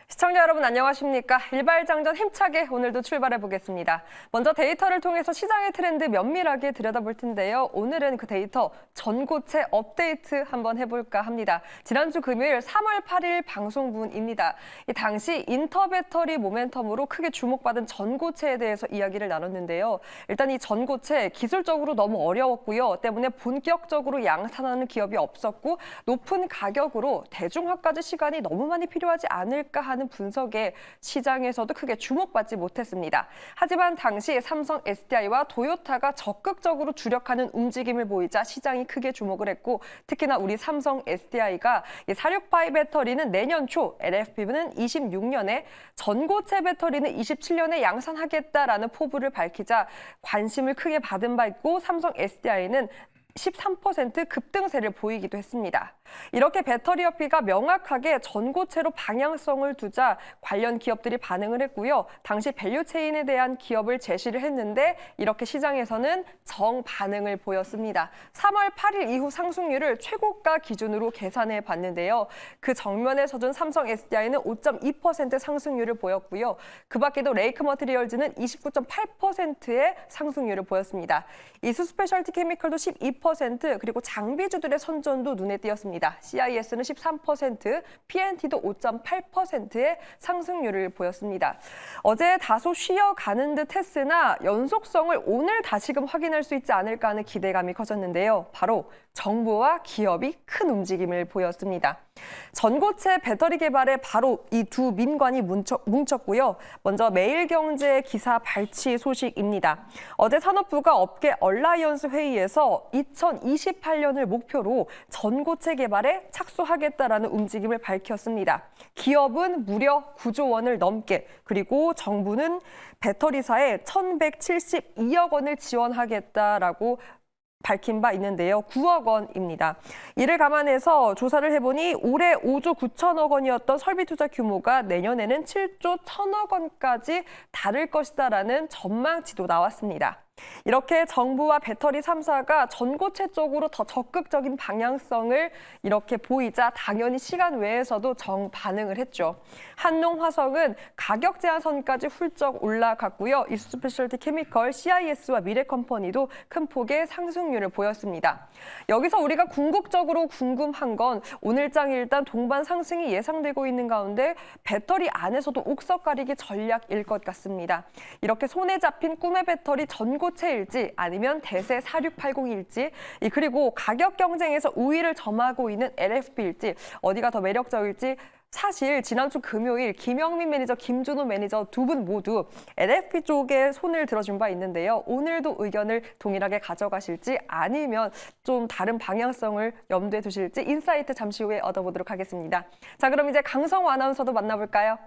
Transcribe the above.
시청자 여러분 안녕하십니까? 일발장전 힘차게 오늘도 출발해 보겠습니다. 먼저 데이터를 통해서 시장의 트렌드 면밀하게 들여다볼 텐데요. 오늘은 그 데이터 전고체 업데이트 한번 해볼까 합니다. 지난주 금요일 3월 8일 방송분입니다. 이 당시 인터배터리 모멘텀으로 크게 주목받은 전고체에 대해서 이야기를 나눴는데요. 일단 이 전고체 기술적으로 너무 어려웠고요. 때문에 본격적으로 양산하는 기업이 없었고 높은 가격으로 대중화까지 시간이 너무 많이 필요하지 않을까 하는 분석에 시장에서도 크게 주목받지 못했습니다. 하지만 당시 삼성 SDI와 도요타가 적극적으로 주력하는 움직임을 보이자 시장이 크게 주목을 했고 특히나 우리 삼성 SDI가 468 배터리는 내년 초, LFP는 26년에, 전고체 배터리는 27년에 양산하겠다라는 포부를 밝히자 관심을 크게 받은 바 있고 삼성 SDI는 13% 급등세를 보이기도 했습니다. 이렇게 배터리 협의가 명확하게 전고체로 방향성을 두자 관련 기업들이 반응을 했고요. 당시 밸류체인에 대한 기업을 제시를 했는데 이렇게 시장에서는 정반응을 보였습니다. 3월 8일 이후 상승률을 최고가 기준으로 계산해 봤는데요. 그 정면에 서준 삼성 SDI는 5.2% 상승률을 보였고요. 그 밖에도 레이크 머티리얼즈는 29.8%의 상승률을 보였습니다. 이수 스페셜티 케미컬도 12%, 그리고 장비주들의 선전도 눈에 띄었습니다. CIS는 13%, PNT도 5.8%의 상승률을 보였습니다. 어제 다소 쉬어가는 듯 했으나 연속성을 오늘 다시금 확인할 수 있지 않을까 하는 기대감이 커졌는데요. 바로 정부와 기업이 큰 움직임을 보였습니다. 전고체 배터리 개발에 바로 이 두 민관이 뭉쳤고요. 먼저 매일경제 기사 발치 소식입니다. 어제 산업부가 업계 얼라이언스 회의에서 2028년을 목표로 전고체 개발에 착수하겠다라는 움직임을 밝혔습니다. 기업은 무려 9조 원을 넘게, 그리고 정부는 배터리사에 1,172억 원을 지원하겠다라고 밝힌 바 있는데요. 9억 원입니다. 이를 감안해서 조사를 해보니 올해 5조 9천억 원이었던 설비 투자 규모가 내년에는 7조 1천억 원까지 다를 것이다라는 전망치도 나왔습니다. 이렇게 정부와 배터리 3사가 전고체 쪽으로 더 적극적인 방향성을 이렇게 보이자 당연히 시간 외에서도 정반응을 했죠. 한농화성은 가격 제한선까지 훌쩍 올라갔고요. 이수 스페셜티 케미컬, CIS와 미래컴퍼니도 큰 폭의 상승률을 보였습니다. 여기서 우리가 궁극적으로 궁금한 건 오늘장 일단 동반 상승이 예상되고 있는 가운데 배터리 안에서도 옥석 가리기 전략일 것 같습니다. 이렇게 손에 잡힌 꿈의 배터리 전고체일지 아니면 대세 4680일지, 그리고 가격 경쟁에서 우위를 점하고 있는 LFP일지 어디가 더 매력적일지, 사실 지난주 금요일 김영민 매니저, 김준호 매니저 두 분 모두 LFP 쪽에 손을 들어준 바 있는데요. 오늘도 의견을 동일하게 가져가실지 아니면 좀 다른 방향성을 염두에 두실지 인사이트 잠시 후에 얻어보도록 하겠습니다. 자, 그럼 이제 강성호 아나운서도 만나볼까요?